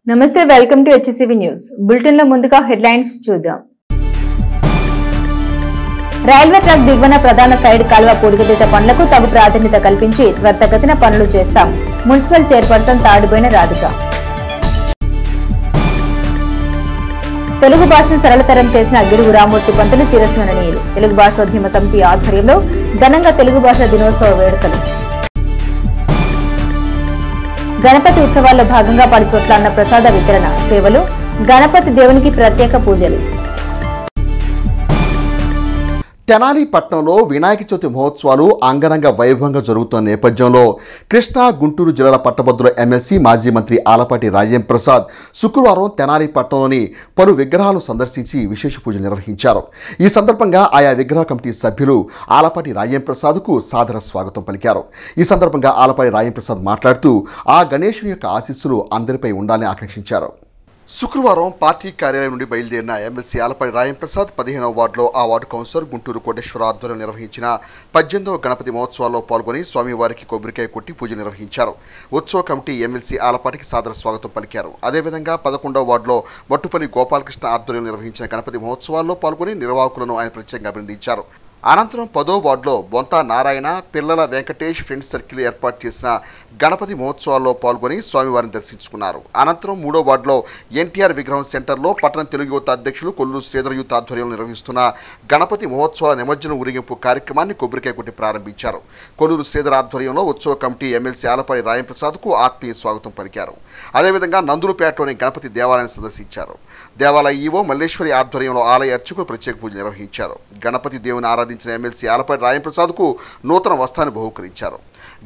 నమస్తే welcome to HCV news bulletin లో ముందుగా హెడ్లైన్స్ చూద్దాం. రైల్వే ట్రాక్ దిగువన ప్రధాన సైడ్ కాలువ పూడికతీత పనులకు తగు ప్రాధాన్యత కల్పించి త్వరితగతిన పనులు చేస్తాం. Municipal chairperson Tadiboyina Radhika. తెలుగు భాషను సరళతరం చేసిన గిడుగు రామూర్తి పంతులు చిరస్మరణీయులు. తెలుగు భాషోద్యమ సమితి ఆధ్వర్యంలో ఘనంగా తెలుగు భాష దినోత్సవ వేడుకలు. గణపతి ఉత్సవాల్లో భాగంగా పలు చోట్ల అన్న ప్రసాద వితరణ సేవలు. గణపతి దేవునికి ప్రత్యేక పూజలు. తెనాలి పట్టణంలో వినాయక చవితి మహోత్సవాలు అంగరంగ వైభవంగా జరుగుతున్న నేపథ్యంలో కృష్ణా గుంటూరు జిల్లాల పట్టభద్రుల ఎమ్మెల్సీ మాజీ మంత్రి ఆలపాటి రాజేంద్ర ప్రసాద్ శుక్రవారం తెనాలి పట్టణంలోని పలు విగ్రహాలు సందర్శించి విశేష పూజలు నిర్వహించారు. ఈ సందర్భంగా ఆయా విగ్రహ కమిటీ సభ్యులు ఆలపాటి రాజేంద్ర ప్రసాద్కు సాదర స్వాగతం పలికారు. ఈ సందర్భంగా ఆలపాటి రాజేంద్ర ప్రసాద్ మాట్లాడుతూ ఆ గణేశుని యొక్క ఆశీస్సులు అందరిపై ఉండాలని ఆకాంక్షించారు. శుక్రవారం పార్టీ కార్యాలయం నుండి బయలుదేరిన ఎమ్మెల్సీ ఆలపాటి రాజేంద్ర ప్రసాద్ 15వ వార్డులో ఆ వార్డు కౌన్సిలర్ గుంటూరు కోటేశ్వర ఆధ్వర్యంలో నిర్వహించిన 18వ గణపతి మహోత్సవాల్లో పాల్గొని స్వామివారికి కొబ్బరికాయ కొట్టి పూజలు నిర్వహించారు. ఉత్సవ కమిటీ ఎమ్మెల్సీ ఆలపాటికి సాదర స్వాగతం పలికారు. అదేవిధంగా 11వ వార్డులో మట్టుపల్లి గోపాలకృష్ణ ఆధ్వర్యంలో నిర్వహించిన గణపతి మహోత్సవాల్లో పాల్గొని నిర్వాహకులను ఆయన ప్రత్యేకంగా అభినందించారు. అనంతరం 10వ వార్డులో బొంతా నారాయణ పిల్లల వెంకటేష్ ఫ్రెండ్స్ సర్కిల్ ఏర్పాటు చేసిన గణపతి మహోత్సవాల్లో పాల్గొని స్వామివారిని దర్శించుకున్నారు. అనంతరం 3వ వార్డులో ఎన్టీఆర్ విగ్రహం సెంటర్లో పట్టణ తెలుగు యువత అధ్యక్షులు కొల్లూరు శ్రీధర్ యూత్ ఆధ్వర్యంలో నిర్వహిస్తున్న గణపతి మహోత్సవాల నిమజ్జనం ఊరేగింపు కార్యక్రమాన్ని కొబ్బరికాయ కొట్టి ప్రారంభించారు. కొల్లూరు శ్రీధర్ ఆధ్వర్యంలో ఉత్సవ కమిటీ ఎమ్మెల్సీ ఆలపాటి రాజేంద్ర ప్రసాద్కు ఆత్మీయ స్వాగతం పలికారు. అదేవిధంగా నందులపేటలోని గణపతి దేవాలయాన్ని సందర్శించారు. దేవాలయ ఈవో మల్లేశ్వరి ఆధ్వర్యంలో ఆలయ అర్చకులు ప్రత్యేక పూజలు నిర్వహించారు. గణపతి దేవుని ఆరాధించిన ఎమ్మెల్సీ ఆలపాటి రాజేంద్ర ప్రసాద్కు నూతన వస్త్రాన్ని బహుకరించారు.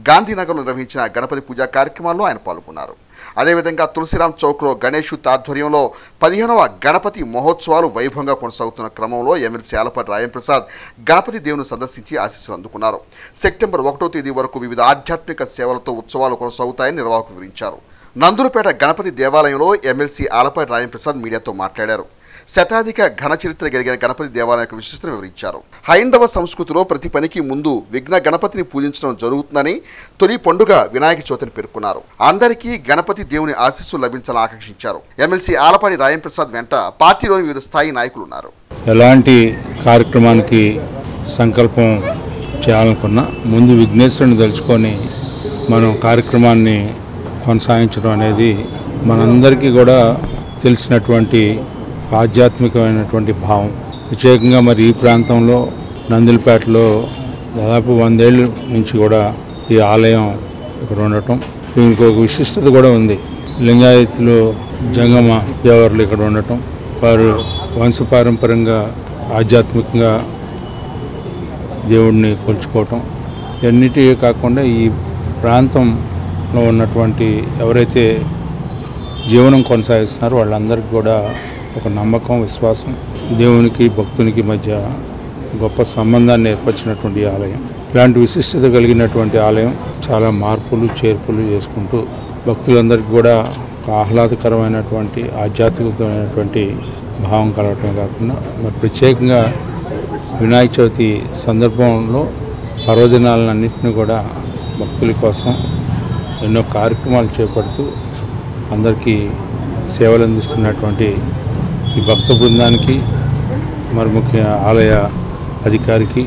గాంధీనగర్లో నిర్వహించిన గణపతి పూజా కార్యక్రమాల్లో ఆయన పాల్గొన్నారు. అదేవిధంగా తులసిరామ్ చౌక్లో గణేష్ యూత్ ఆధ్వర్యంలో 15వ గణపతి మహోత్సవాలు వైభవంగా కొనసాగుతున్న క్రమంలో ఎమ్మెల్సీ ఆలపాటి రాజేంద్ర ప్రసాద్ గణపతి దేవుని సందర్శించి ఆశీస్సులు అందుకున్నారు. సెప్టెంబర్ 1వ తేదీ వరకు వివిధ ఆధ్యాత్మిక సేవలతో ఉత్సవాలు కొనసాగుతాయని నిర్వాహకులు వివరించారు. నందులపేట గణపతి దేవాలయంలో ఎమ్మెల్సీ ఆలపాటి రాజేంద్ర ప్రసాద్ మీడియాతో మాట్లాడారు. శతాధిక ఘన చరిత్ర కలిగిన గణపతి దేవాలయం యొక్క విశిష్టతను వివరించారు. హైందవ సంస్కృతిలో ప్రతి పనికి ముందు విఘ్న గణపతిని పూజించడం జరుగుతుందని తొలి పండుగ వినాయక చవితిని పేర్కొన్నారు. అందరికీ గణపతి దేవుని ఆశీస్సులు లభించాలని ఆకాంక్షించారు. ఎమ్మెల్సీ ఆలపాటి రాజేంద్ర ప్రసాద్ వెంట పార్టీలోని వివిధ స్థాయి నాయకులు ఉన్నారు. ఎలాంటి కార్యక్రమానికి సంకల్పం చేయాలనుకున్నా ముందు విఘ్నేశ్వరుని తలుచుకొని మనం కార్యక్రమాన్ని కొనసాగించడం అనేది మనందరికీ కూడా తెలిసినటువంటి ఆధ్యాత్మికమైనటువంటి భావం. ప్రత్యేకంగా మరి ఈ ప్రాంతంలో నందులపేటలో దాదాపు 100 ఏళ్ళ నుంచి కూడా ఈ ఆలయం ఇక్కడ ఉండటం దీనికి ఒక విశిష్టత కూడా ఉంది. లింగాయతులు జంగమ దేవర్లు ఇక్కడ ఉండటం, వారు వంశపారంపర్యంగా ఆధ్యాత్మికంగా దేవుడిని కొలుచుకోవటం, ఇవన్నిటి కాకుండా ఈ ప్రాంతంలో ఉన్నటువంటి ఎవరైతే జీవనం కొనసాగిస్తున్నారో వాళ్ళందరికీ కూడా ఒక నమ్మకం, విశ్వాసం, దేవునికి భక్తునికి మధ్య గొప్ప సంబంధాన్ని ఏర్పరిచినటువంటి ఆలయం. ఇలాంటి విశిష్టత కలిగినటువంటి ఆలయం చాలా మార్పులు చేర్పులు చేసుకుంటూ భక్తులందరికీ కూడా ఒక ఆహ్లాదకరమైనటువంటి ఆధ్యాత్మికమైనటువంటి భావం కలగటమే కాకుండా మరి ప్రత్యేకంగా వినాయక చవితి సందర్భంలో పర్వదినాలన్నింటినీ కూడా భక్తుల కోసం ఎన్నో కార్యక్రమాలు చేపడుతూ అందరికీ సేవలు అందిస్తున్నటువంటి ఈ భక్త బృందానికి మరి ముఖ్య ఆలయ అధికారికి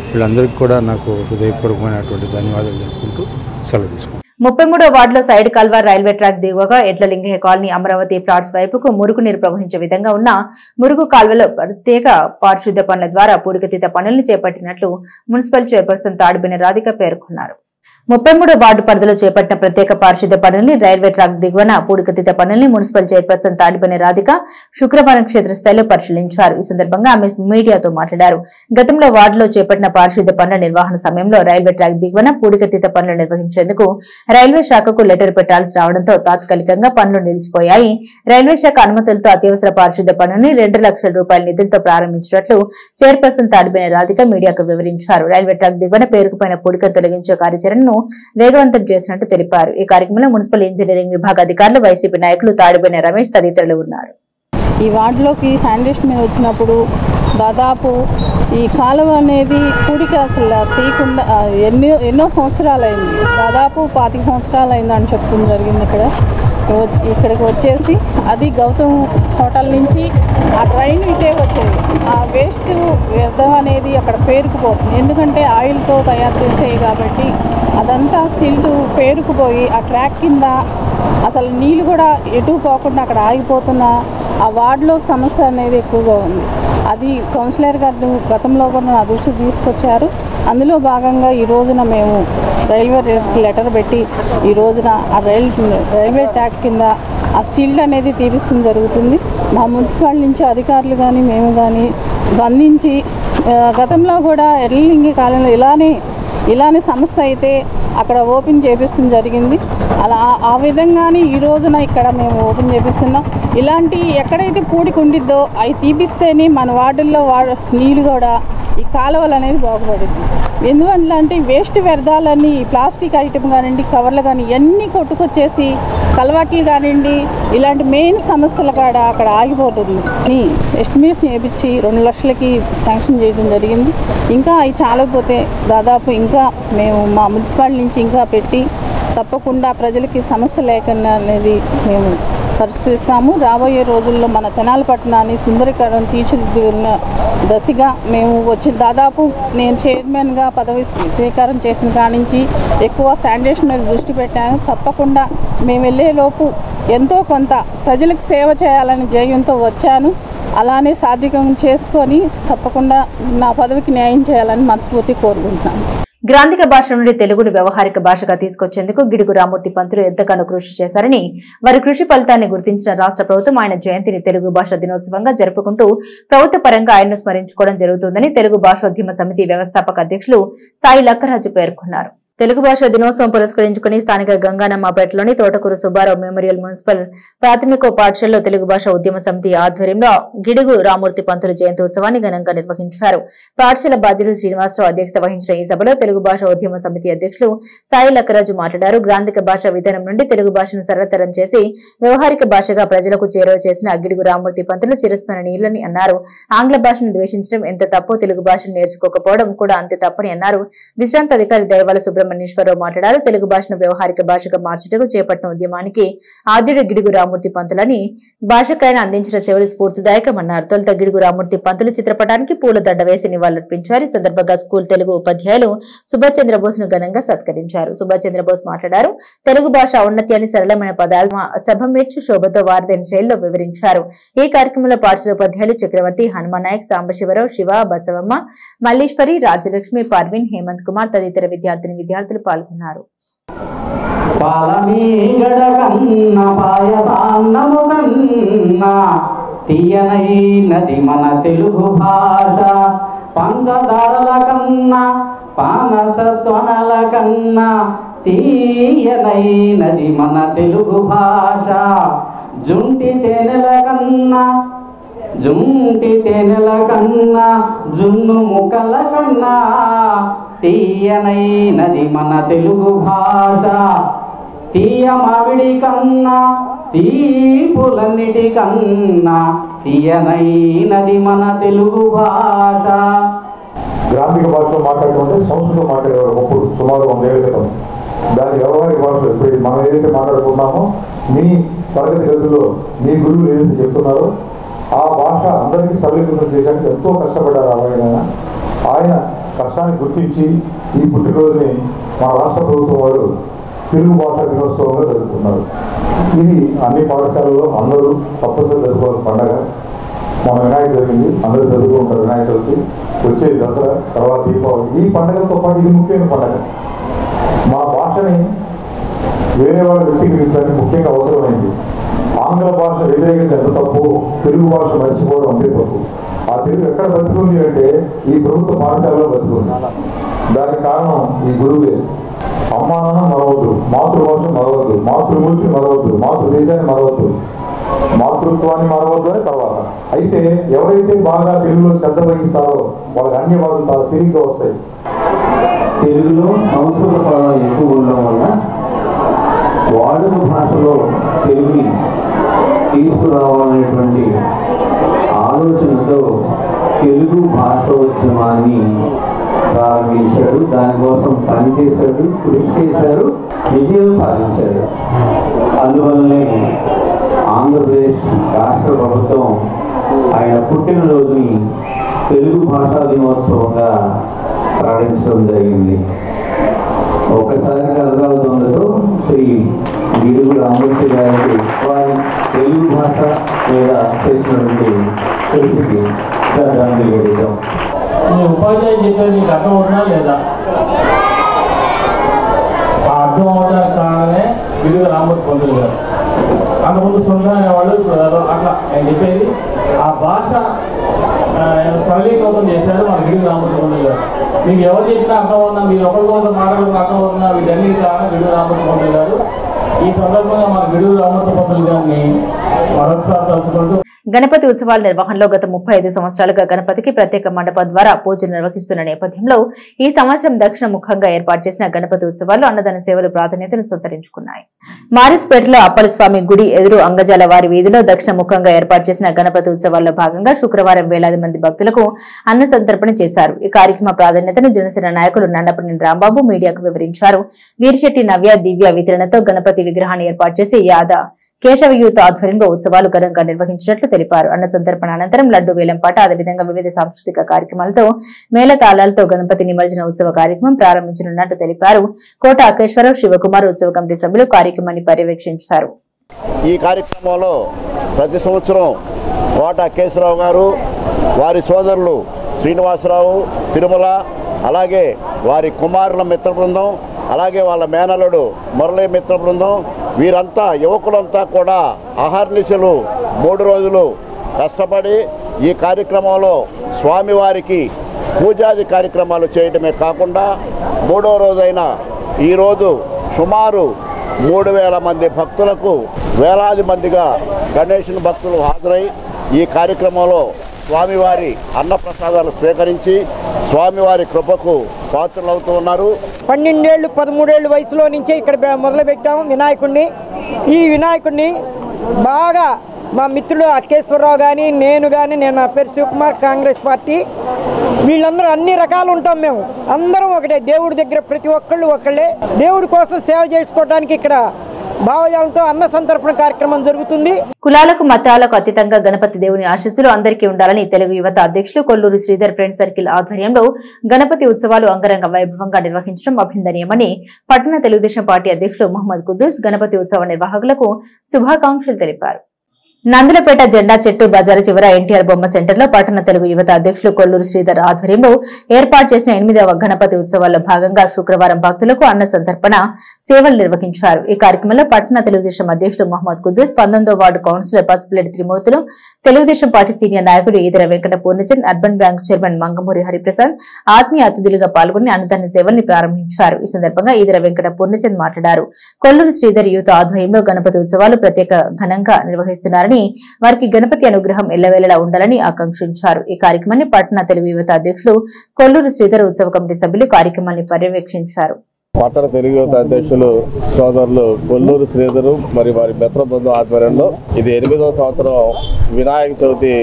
వీళ్ళందరికీ కూడా నాకు హృదయపూర్వకమైనటువంటి ధన్యవాదాలు తెలుపుకుంటూ సెలవు తీసుకుంటాను. 33వ వార్డులో సైడ్ కాల్వ రైల్వే ట్రాక్ దిగువగా ఎడ్లలింగయ్య కాలనీ అమరావతి ఫ్లాట్స్ వైపుకు మురుగు నీరు ప్రవహించే విధంగా ఉన్న మురుగు కాల్వలో ప్రత్యేక పారిశుద్ధ్య పనుల ద్వారా పూడికతీత పనులను చేపట్టినట్లు మున్సిపల్ చైర్పర్సన్ తాడిబోయిన రాధిక పేర్కొన్నారు. 33వ వార్డు పరిధిలో చేపట్టిన ప్రత్యేక పారిశుద్ధ్య పనుల్ని రైల్వే ట్రాక్ దిగువన పూడికతీత పనుల్ని మున్సిపల్ చైర్పర్సన్ తాడిబోయిన రాధిక శుక్రవారం క్షేత్రస్థాయిలో పరిశీలించారు. ఈ సందర్భంగా ఆమె మీడియాతో మాట్లాడారు. గతంలో వార్డులో చేపట్టిన పారిశుద్ధ్య పనుల నిర్వహణ సమయంలో రైల్వే ట్రాక్ దిగువన పూడికతీత పనులు నిర్వహించేందుకు రైల్వే శాఖకు లెటర్ పెట్టాల్సి రావడంతో తాత్కాలికంగా పనులు నిలిచిపోయాయి. రైల్వే శాఖ అనుమతులతో అత్యవసర పారిశుద్ధ్య పనుల్ని 2 లక్షల రూపాయల నిధులతో ప్రారంభించినట్లు చైర్పర్సన్ తాడిబోయిన రాధిక మీడియాకు వివరించారు. రైల్వే ట్రాక్ దిగువన పేరుకుపోయిన పూడికను తొలగించే కార్యాచరణను వేగవంతం చేసినట్టు తెలిపారు. ఈ కార్యక్రమంలో మున్సిపల్ ఇంజనీరింగ్ విభాగ అధికారులు, వైసీపీ నాయకులు తాడిబోయిన రమేష్ తదితరులు ఉన్నారు. ఈ వార్డులోకి శానిటేషన్ మీద వచ్చినప్పుడు దాదాపు ఈ కాలువ అనేది పూడిక అసలు తీయకుండా ఎన్నో సంవత్సరాలు అయింది, దాదాపు 25 సంవత్సరాలు అయిందని చెప్తుంది జరిగింది. ఇక్కడికి వచ్చేసి అది గౌతమ్ హోటల్ నుంచి ఆ ట్రైన్ ఇటే వచ్చేది. ఆ వేస్ట్ వ్యర్థం అనేది అక్కడ పేరుకుపోతుంది, ఎందుకంటే ఆయిల్తో తయారు చేసేవి కాబట్టి అదంతా సిల్ట్ పేరుకుపోయి ఆ ట్రాక్ కింద అసలు నీళ్ళు కూడా ఎటు పోకుండా అక్కడ ఆగిపోతున్న ఆ వార్డులో సమస్య అనేది ఎక్కువగా ఉంది. అది కౌన్సిలర్ గారు గతంలో కూడా నా దృష్టికి తీసుకొచ్చారు. అందులో భాగంగా ఈ రోజున మేము రైల్వే లెటర్ పెట్టి ఈ రోజున ఆ రైల్వే ట్రాక్ కింద ఆ సిల్డ్ అనేది తీపిస్తుంది జరుగుతుంది. మా మున్సిపాలిటీ నుంచి అధికారులు కానీ మేము కానీ స్పందించి గతంలో కూడా ఎర్రలింగి కాలంలో ఇలానే సమస్య అయితే అక్కడ ఓపెన్ చేపిస్తుంది జరిగింది. అలా ఆ విధంగానే ఈ రోజున ఇక్కడ మేము ఓపెన్ చేపిస్తున్నాం. ఇలాంటి ఎక్కడైతే పూడికి ఉండిద్దో అవి తీపిస్తేనే మన వార్డుల్లో నీళ్ళు కూడా ఈ కాలువలు అనేది బాగుపడుతుంది. ఎందువల్ల అంటే వేస్ట్ వ్యర్థాలన్నీ ప్లాస్టిక్ ఐటమ్ కానివ్వండి, కవర్లు కానీ ఇవన్నీ కొట్టుకొచ్చేసి కలవాట్లు కానివ్వండి, ఇలాంటి మెయిన్ సమస్యలు కూడా అక్కడ ఆగిపోతుంది. ఎస్టిమేషన్ చేయించి 2 లక్షలకి శాంక్షన్ చేయడం జరిగింది. ఇంకా అవి చాలకపోతే దాదాపు ఇంకా మేము మా మున్సిపాలిటీ నుంచి ఇంకా పెట్టి తప్పకుండా ప్రజలకి సమస్య లేకుండా అనేది మేము పరిష్కరిస్తాము. రాబోయే రోజుల్లో మన తెనాలి పట్టణాన్ని సుందరీకరణ తీర్చిదిద్దున్న దశగా మేము దాదాపు నేను చైర్మన్గా పదవి స్వీకారం చేసిన కాడి నుంచి ఎక్కువ శానిటేషన్ మీద దృష్టి పెట్టాను. తప్పకుండా మేము వెళ్ళేలోపు ఎంతో కొంత ప్రజలకు సేవ చేయాలని జయంతో వచ్చాను. అలానే సాధికం చేసుకొని తప్పకుండా నా పదవికి న్యాయం చేయాలని మనస్ఫూర్తి కోరుకుంటున్నాను. గ్రాంధిక భాష నుండి తెలుగును వ్యవహారిక భాషగా తీసుకొచ్చేందుకు గిడుగు రామూర్తి పంతులు ఎంతగానో కృషి చేశారని, వారి కృషి ఫలితాన్ని గుర్తించిన రాష్ట్ర ప్రభుత్వం ఆయన జయంతిని తెలుగు భాష దినోత్సవంగా జరుపుకుంటూ ప్రభుత్వ పరంగా ఆయన్ను స్మరించుకోవడం జరుగుతుందని తెలుగు భాషోద్యమ సమితి వ్యవస్థాపక అధ్యక్షులు సాయి లక్కరాజు పేర్కొన్నారు. తెలుగు భాష దినోత్సవం పురస్కరించుకుని స్థానిక గంగానమ్మపేటలోని తోటకూరు సుబ్బారావు మెమోరియల్ మున్సిపల్ ప్రాథమిక పాఠశాలలో తెలుగు భాష ఉద్యమ సమితి ఆధ్వర్యంలో గిడుగు రామూర్తి పంతులు జయంతి ఉత్సవాన్ని ఘనంగా నిర్వహించారు. పాఠశాల బాధ్యులు శ్రీనివాసరావు అధ్యక్షత వహించిన ఈ సభలో తెలుగు భాష ఉద్యమ సమితి అధ్యక్షులు సాయి లక్కరాజు మాట్లాడారు. గ్రాంధిక భాష విధానం నుండి తెలుగు భాషను సరళతరం చేసి వ్యవహారిక భాషగా ప్రజలకు చేరువ చేసిన గిడుగు రామూర్తి పంతులు చిరస్మరణీయులని అన్నారు. ఆంగ్ల భాషను ద్వేషించడం ఎంత తప్పో తెలుగు భాషను నేర్చుకోకపోవడం కూడా అంతే తప్పని అన్నారు. విశ్రాంత అధికారి దైవాల సుబ్రహ్మణ్యేశ్వరరావు మాట్లాడారు. తెలుగు భాషను వ్యవహారిక భాషగా మార్చుటకు చేపట్టిన ఉద్యమానికి ఆద్యుడు గిడుగు రామూర్తి పంతులని భాషకైనా అందించిన సేవలు స్ఫూర్తిదాయకమన్నారు. తొలుత గిడుగు రామూర్తి పంతులు చిత్రపటానికి పూలదండ వేసి నివాళులర్పించారు. ఈ సందర్భంగా స్కూల్ తెలుగు ఉపాధ్యాయులు సుభాష్ చంద్రబోస్ ను ఘనంగా సత్కరించారు. సుభాష్ చంద్రబోస్ మాట్లాడారు. తెలుగు భాష ఔన్నత్యాన్ని సరళమైన పదాలు సభమెచ్చు శోభతో వారిదైన శైలిలో వివరించారు. ఈ కార్యక్రమంలో పాఠశాల ఉపాధ్యాయులు చక్రవర్తి, హనుమాన్ నాయక్, సాంబశివరావు, శివ, బసవమ్మ, మల్లీశ్వరి, రాజలక్ష్మి, పర్వీన్, హేమంత్ కుమార్ తదితర విద్యార్థులు పాల్గొన్నారు. తీయనైనది మన తెలుగు భాష, పంచదారల కన్నా పానసత్వనల కన్నా తీయనైనది మన తెలుగు భాష, జుంటి తేనెల కన్నా జున్ను ముక్కల కన్నా తీయనైనది మన తెలుగు భాష, తీయ మామిడి కన్నా తీపులన్నిటి కన్నా తీయనైనది మన తెలుగు భాష. గ్రాంధిక భాషలో మాట్లాడుకుంటే సంస్కృతం మాట్లాడేవారు ఒకప్పుడు సుమారు 100 ఏళ్ల క్రితం. దాని వ్యవహారిక భాషలో ఇప్పుడు మనం ఏదైతే మాట్లాడుకున్నామో మీ తరగతి గదుల్లో మీ గురువులు ఏదైతే చెప్తున్నారో ఆ భాష అందరికీ సరళీకృతం చేయడానికి ఎంతో కష్టపడ్డారు. ఆయన కష్టాన్ని గుర్తించి ఈ పుట్టినరోజుని మా రాష్ట్ర ప్రభుత్వం వారు తెలుగు భాషా దినోత్సవంగా జరుపుతున్నారు. ఇది అన్ని పాఠశాలల్లో అందరూ తప్పనిసరి జరుపుకోవాలి పండగ. మన వినాయక జరిగింది, అందరూ జరుపుకుంటారు వినాయక చవితి, వచ్చే దసరా, తర్వాత దీపావళి. ఈ పండుగలతో పాటు ఇది ముఖ్యమైన పండుగ. మా భాషని వేరే వాళ్ళు వ్యక్తీకరించడానికి ముఖ్యంగా అవసరమైంది. ఆంగ్ల భాష వ్యతిరేకత ఎంత తప్పు, తెలుగు భాష మర్చిపోవడం అంతే తప్పు. ఆ తెలుగు ఎక్కడ బతుకుంది అంటే ఈ ప్రభుత్వ పాఠశాలలో బతుకుంది. దానికి కారణం ఈ గురువులే. అమ్మానాన్న మరవద్దు, మాతృభాష మరవద్దు, మాతృమూర్తిని మరవద్దు, మాతృదేశాన్ని మరవద్దు, మాతృత్వాన్ని మరవద్దు అని తర్వాత. అయితే ఎవరైతే బాగా తెలుగులో శ్రద్ధ వహిస్తారో వాళ్ళకి అన్ని భాషలు చాలా తిరిగిగా వస్తాయి. తెలుగులో సంస్కృత పదాలు ఎక్కువ ఉండడం వల్ల వాడుక భాషలో తెలుగుని తీసుకురావాలనేటువంటి ఆలోచనతో తెలుగు భాషోత్సవాన్ని ప్రారంభించాడు. దానికోసం పనిచేశాడు, కృషి చేశారు, విజయం సాధించాడు. అందువల్లనే ఆంధ్రప్రదేశ్ రాష్ట్ర ప్రభుత్వం ఆయన పుట్టినరోజుని తెలుగు భాషా దినోత్సవంగా ప్రకటించడం జరిగింది. ఒకసారి కలగాలతో శ్రీ గిడుగు రామూర్తి గారికి వారి తెలుగు భాష మీద చేసినటువంటి కృషికి శ్రద్ధాంజలి ఘటిద్దాం. మీ ఉపాధ్యాయులు చెప్పేది మీకు అర్థం అవుతుందా లేదా? ఆ అర్థం అవడానికి కారణమే గిడుగు రామూర్తి పంతులు గారు. అంతకుముందు సొంత అనేవాళ్ళు అట్లా ఆయన చెప్పేది ఆ భాష సరళీకృతం చేశారు మన గిడుగు రామూర్తి పంతులు గారు. మీకు ఎవరు చెప్పినా అర్థం అవుతున్నా, మీరు ఒకరికొకరు మాట్లాడుకున్న అర్థం అవుతున్నా, వీటన్నిటి కారణం గిడుగు రామూర్తి పంతులు గారు. ఈ సందర్భంగా మన గిడుగు రామూర్తి పంతులు గారిని మరొకసారి తలుచుకుంటూ గణపతి ఉత్సవాల నిర్వహణలో గత 35 సంవత్సరాలుగా గణపతికి ప్రత్యేక మండపం ద్వారా పూజలు నిర్వహిస్తున్న నేపథ్యంలో ఈ సంవత్సరం దక్షిణ ముఖంగా ఏర్పాటు చేసిన గణపతి ఉత్సవాలు అన్నదాన సేవలు ప్రాధాన్యతను సంతరించుకున్నాయి. మారిస్పేటలో అప్పలస్వామి గుడి ఎదురు అంగజాల వారి వీధిలో దక్షిణ ముఖంగా ఏర్పాటు చేసిన గణపతి ఉత్సవాల్లో భాగంగా శుక్రవారం వేలాది మంది భక్తులకు అన్న సంతర్పణ చేశారు. ఈ కార్యక్రమ ప్రాధాన్యతను జనసేన నాయకులు నండపనేని రాంబాబు మీడియాకు వివరించారు. వీరిశెట్టి నవ్య దివ్య వితరణతో గణపతి విగ్రహాన్ని ఏర్పాటు చేసి యాదా కేశవ యూత్ ఆధ్వర్యంలో ఉత్సవాలు ఘనంగా నిర్వహించినట్లు తెలిపారు. అన్న సంతర్పణ అనంతరం లడ్డు వేలంపాట, అదేవిధంగా వివిధ సాంస్కృతిక కార్యక్రమాలతో మేళతాళాలతో గణపతి నిమజ్జన ఉత్సవ కార్యక్రమం ప్రారంభించనున్నట్లు తెలిపారు. కోట అకేశ్వరరావు, శివకుమార్ ఉత్సవ కమిటీ సభ్యులు కార్యక్రమాన్ని పర్యవేక్షించారు. ఈ కార్యక్రమంలో ప్రతి సంవత్సరం కోట అకేశ్వరరావు గారు, వారి సోదరులు శ్రీనివాసరావు, తిరుమల, అలాగే వారి కుమారుల మిత్ర బృందం, అలాగే వాళ్ళ మేనల్లుడు మురళీ మిత్ర బృందం, వీరంతా యువకులంతా కూడా అహర్నిశలు 3 రోజులు కష్టపడి ఈ కార్యక్రమంలో స్వామివారికి పూజాది కార్యక్రమాలు చేయడమే కాకుండా 3వ రోజైన ఈరోజు సుమారు 3000 మంది భక్తులకు వేలాది మందిగా గణేశుని భక్తులు హాజరై ఈ కార్యక్రమంలో స్వామివారి అన్నప్రసాదాలు స్వీకరించి స్వామివారి కృపకు పాత్రలవుతూ ఉన్నారు. 12 ఏళ్ళు 13 ఏళ్ళు వయసులో నుంచే ఇక్కడ మొదలుపెట్టాము వినాయకుడిని. ఈ వినాయకుడిని బాగా మా మిత్రుడు అకేశ్వరరావు కానీ నేను నా పేరు శివకుమార్, కాంగ్రెస్ పార్టీ, వీళ్ళందరూ అన్ని రకాలు ఉంటాం. మేము అందరం ఒకటే. దేవుడి దగ్గర ప్రతి ఒక్కళ్ళు ఒకళ్ళే. దేవుడి కోసం సేవ చేసుకోవడానికి ఇక్కడ భావజాలంతో అన్న సంతర్పణ కార్యక్రమం జరుగుతుంది. కులాలకు మతాలకు అతీతంగా గణపతి దేవుని ఆశీస్సులు అందరికీ ఉండాలని తెలుగు యువత అధ్యక్షులు కొల్లూరు శ్రీధర్ ఫ్రెండ్ సర్కిల్ ఆధ్వర్యంలో గణపతి ఉత్సవాలు అంగరంగ వైభవంగా నిర్వహించడం అభినందనీయమని పట్టణ తెలుగుదేశం పార్టీ అధ్యక్షులు మహమ్మద్ కుద్దూస్ గణపతి ఉత్సవ నిర్వాహకులకు శుభాకాంక్షలు తెలిపారు. నందులపేట జెండా చెట్టు బజారు చివర ఎన్టీఆర్ బొమ్మ సెంటర్లో పట్టణ తెలుగు యువత అధ్యక్షులు కొల్లూరు శ్రీధర్ ఆధ్వర్యంలో ఏర్పాటు చేసిన 8వ గణపతి ఉత్సవాల్లో భాగంగా శుక్రవారం భక్తులకు అన్న సంతర్పణ సేవలు నిర్వహించారు. ఈ కార్యక్రమంలో పట్టణ తెలుగుదేశం అధ్యక్షులు మహమ్మద్ కుద్దూస్, 19వ వార్డు కౌన్సిలర్ పసుపులేటి త్రిమూర్తులు, తెలుగుదేశం పార్టీ సీనియర్ నాయకుడు Eedara Venkata Purnachand, urban bank chairman Mangamuri Hariprasad ఆత్మీయ అతిథులుగా పాల్గొని అన్నదాన సేవల్ని ప్రారంభించారు. ఈ సందర్భంగా ఈదర వెంకట పూర్ణచంద్ మాట్లాడారు. కొల్లూరు శ్రీధర్ యూత్ ఆధ్వర్యంలో గణపతి ఉత్సవాలు ప్రత్యేక ఘనంగా నిర్వహిస్తున్నారని, వారికి గణపతి అనుగ్రహం ఎల్లవేళలా ఉండాలని ఆకాంక్షించారు. ఈ కార్యక్రమాన్ని పట్టణ తెలుగు యువత అధ్యక్షులు కొల్లూరు శ్రీధర్ ఉత్సవ కమిటీ సభ్యులు కార్యక్రమాన్ని పర్యవేక్షించారు. పట్టణ తెలుగు యువత అధ్యక్షులు సోదరులు కొల్లూరు శ్రీధరు మరి వారి మిత్ర బృందం ఆధ్వర్యంలో ఇది 8వ సంవత్సరం వినాయక చవితి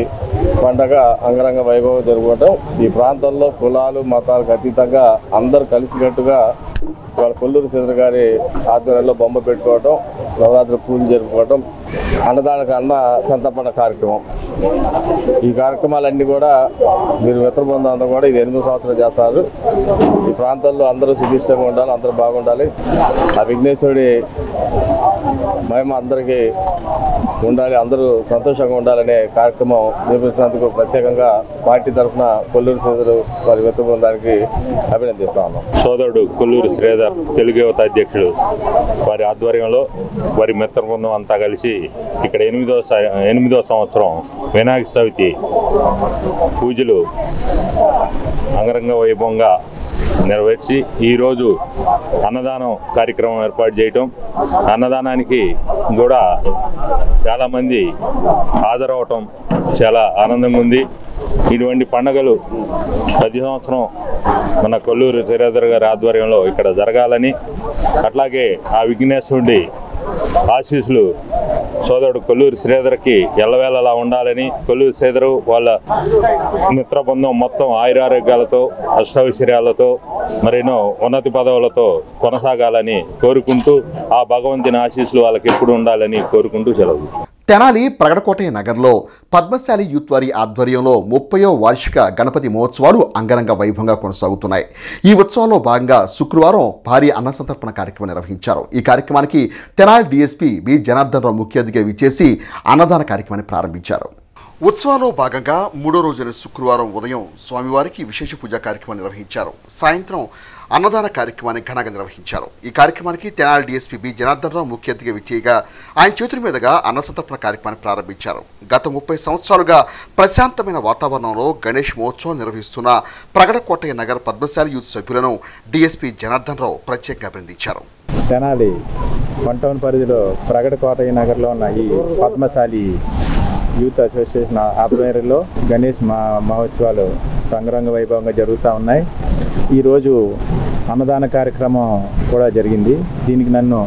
పండగ అంగరంగ వైభవం జరుపుకోవటం. ఈ ప్రాంతంలో కులాలు మతాలకు అతీతంగా అందరూ కలిసికట్టుగా వాళ్ళ కొల్లూరు శ్రీధర్ గారి ఆధ్వర్యంలో బొమ్మ పెట్టుకోవటం, నవరాత్రి పూజలు జరుపుకోవటం, అన్నదానికి అన్న సంతర్పణ కార్యక్రమం. ఈ కార్యక్రమాలన్నీ కూడా మీరు మిత్ర బృందం అంతా కూడా ఇది 8వ సంవత్సరం చేస్తున్నారు. ఈ ప్రాంతంలో అందరూ సుభిష్టంగా ఉండాలి, అందరూ బాగుండాలి, ఆ విఘ్నేశ్వరుడి మహిమ అందరికీ ఉండాలి, అందరూ సంతోషంగా ఉండాలనే కార్యక్రమం నిర్వహించినందుకు ప్రత్యేకంగా పార్టీ తరఫున కొల్లూరు శ్రీధర్ వారి మిత్ర బృందానికి అభినందిస్తా ఉన్నాం. సోదరుడు కొల్లూరు శ్రీధర్ తెలుగు యువత అధ్యక్షుడు వారి ఆధ్వర్యంలో వారి మిత్ర బృందం అంతా కలిసి ఇక్కడ 8వ సంవత్సరం వినాయక చవితి పూజలు అంగరంగ వైభవంగా నెరవేర్చి ఈరోజు అన్నదానం కార్యక్రమం ఏర్పాటు చేయటం, అన్నదానానికి కూడా చాలామంది హాజరవటం చాలా ఆనందంగా ఉంది. ఇటువంటి పండుగలు ప్రతి సంవత్సరం మన కొల్లూరు శ్రీధర్ గారి ఆధ్వర్యంలో ఇక్కడ జరగాలని, అట్లాగే ఆ విఘ్నేశ్వరుడి ఆశీస్సులు సోదరుడు కొల్లూరు శ్రీధర్కి ఎల్లవేళలా ఉండాలని, కొల్లూరు శ్రీధరు వాళ్ళ మిత్ర బృందం మొత్తం ఆయురారోగ్యాలతో, అష్టైశ్వర్యాలతో, మరెన్నో ఉన్నతి పదవులతో కొనసాగాలని కోరుకుంటూ, ఆ భగవంతుని ఆశీస్సులు వాళ్ళకి ఎప్పుడు ఉండాలని కోరుకుంటూ సెలవు. తెనాలి ప్రగడకోటయ్య నగర్లో పద్మశాలి యూత్ వారి ఆధ్వర్యంలో 30వ వార్షిక గణపతి మహోత్సవాలు అంగరంగ వైభవంగా కొనసాగుతున్నాయి. ఈ ఉత్సవంలో భాగంగా శుక్రవారం భారీ అన్న సంతర్పణ కార్యక్రమం నిర్వహించారు. ఈ కార్యక్రమానికి తెనాలి డీఎస్పీ బి జనార్దన్ రావు ముఖ్య అతిథిగా విచ్చేసి అన్నదాన కార్యక్రమాన్ని ప్రారంభించారు. ఉత్సవాల్లో భాగంగా 3వ రోజున శుక్రవారం ఉదయం స్వామివారికి విశేష పూజా కార్యక్రమం నిర్వహించారు. సాయంత్రం అన్నదాన కార్యక్రమాన్ని ఘనంగా నిర్వహించారు. ఈ కార్యక్రమానికి తెనాలి డీఎస్పీ బి జనార్దన్ రావు ముఖ్య అతిథిగా విచ్చేయగా ఆయన చేతుల మీదుగా అన్న సంతర్పణ కార్యక్రమాన్ని ప్రారంభించారు. గత 30 సంవత్సరాలుగా ప్రశాంతమైన వాతావరణంలో గణేష్ మహోత్సవం నిర్వహిస్తున్న ప్రగడకోటయ్య నగర్ పద్మశాలి యూత్ సభ్యులను డీఎస్పీ జనార్దన్ రావు ప్రత్యేకంగా అభినందించారు. తెనాలి 1 టౌన్ పరిధిలో ప్రగడకోటయ్య నగర్లో ఉన్న ఈ పద్మశాలి యూత్ అసోసియేషన్ ఆధ్వర్యంలో గణేష్ మహోత్సవాలు రంగరంగ వైభవంగా జరుగుతూ ఉన్నాయి. ఈరోజు అన్నదాన కార్యక్రమం కూడా జరిగింది. దీనికి నన్ను